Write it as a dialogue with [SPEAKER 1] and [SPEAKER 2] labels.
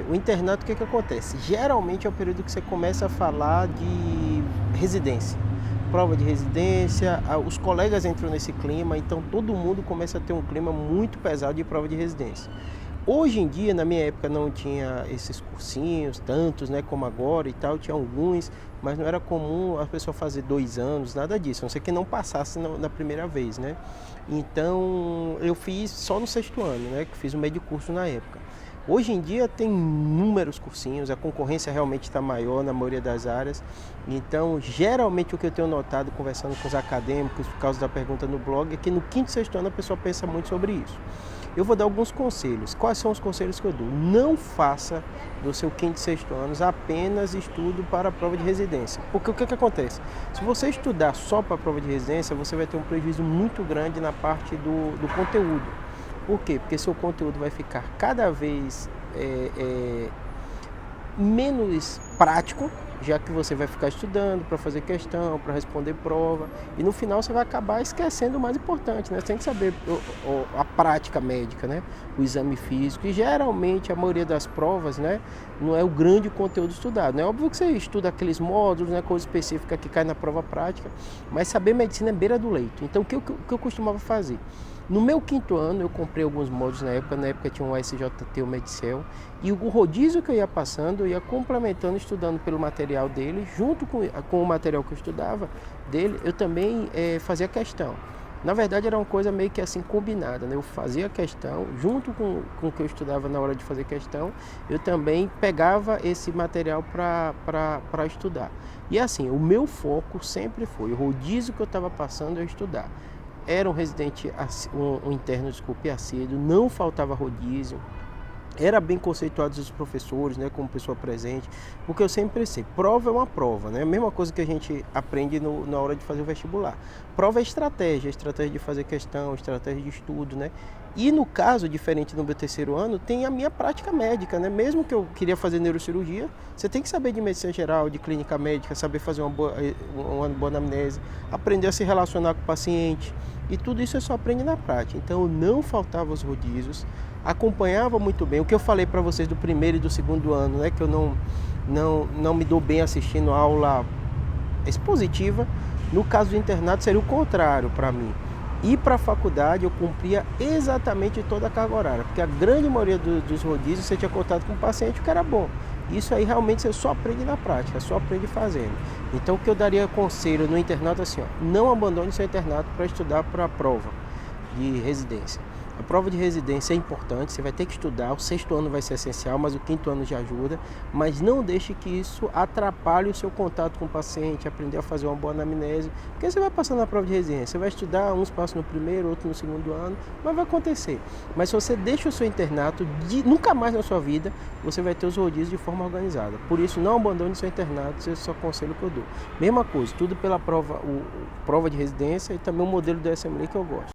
[SPEAKER 1] O internato, o que acontece? Geralmente é o período que você começa a falar de residência, prova de residência, os colegas entram nesse clima, então todo mundo começa a ter um clima muito pesado de prova de residência. Hoje em dia, na minha época, não tinha esses cursinhos, tantos, né, como agora e tal, tinha alguns, mas não era comum a pessoa fazer 2 anos, nada disso, a não ser que não passasse na primeira vez, né? Então, eu fiz só no 6º ano, né, que fiz o médio curso na época. Hoje em dia tem inúmeros cursinhos, a concorrência realmente está maior na maioria das áreas, então geralmente o que eu tenho notado conversando com os acadêmicos, por causa da pergunta no blog, é que no 5º e 6º ano a pessoa pensa muito sobre isso. Eu vou dar alguns conselhos. Quais são os conselhos que eu dou? Não faça do seu 5º e 6º anos apenas estudo para a prova de residência. Porque o que acontece? Se você estudar só para a prova de residência, você vai ter um prejuízo muito grande na parte do conteúdo. Por quê? Porque seu conteúdo vai ficar cada vez menos prático, já que você vai ficar estudando para fazer questão, para responder prova, e no final você vai acabar esquecendo o mais importante, né? Você tem que saber a prática médica, né? O exame físico, e geralmente a maioria das provas, né, não é o grande conteúdo estudado, né? Óbvio que você estuda aqueles módulos, né, coisa específica que cai na prova prática, mas saber medicina é beira do leito. Então o que eu costumava fazer? No meu 5º ano, eu comprei alguns módulos na época tinha um SJT, o Medicel, e o rodízio que eu ia passando, eu ia complementando, estudando pelo material dele, junto com o material que eu estudava dele, eu também fazia questão. Na verdade, era uma coisa meio que assim combinada, né? Eu fazia questão, junto com o que eu estudava na hora de fazer questão, eu também pegava esse material para estudar. E assim, o meu foco sempre foi, o rodízio que eu estava passando, eu estudar. Era um residente, um interno, desculpe, assíduo, não faltava rodízio, era bem conceituados os professores, né, como pessoa presente, porque eu sempre pensei, prova é uma prova, né, a mesma coisa que a gente aprende na hora de fazer o vestibular. Prova é estratégia de fazer questão, estratégia de estudo, né, e no caso, diferente no meu 3º ano, tem a minha prática médica, né, mesmo que eu queria fazer neurocirurgia, você tem que saber de medicina geral, de clínica médica, saber fazer uma boa anamnese, aprender a se relacionar com o paciente, e tudo isso você só aprende na prática. Então, não faltava os rodízios, acompanhava muito bem. O que eu falei para vocês do 1º e do 2º ano, né, que eu não me dou bem assistindo a aula expositiva, no caso do internato seria o contrário para mim. E para a faculdade eu cumpria exatamente toda a carga horária, porque a grande maioria dos rodízios você tinha contato com o paciente, o que era bom. Isso aí realmente você só aprende na prática, só aprende fazendo. Então o que eu daria conselho no internato é assim, ó, não abandone seu internato para estudar para a prova de residência. A prova de residência é importante, você vai ter que estudar, o 6º ano vai ser essencial, mas o 5º ano já ajuda, mas não deixe que isso atrapalhe o seu contato com o paciente, aprender a fazer uma boa anamnese, porque você vai passar na prova de residência, você vai estudar, uns passam no 1º, outro no 2º ano, mas vai acontecer. Mas se você deixa o seu internato, nunca mais na sua vida, você vai ter os rodízios de forma organizada. Por isso, não abandone o seu internato, esse é o só conselho que eu dou. Mesma coisa, tudo pela prova de residência e também o modelo do SMLE que eu gosto.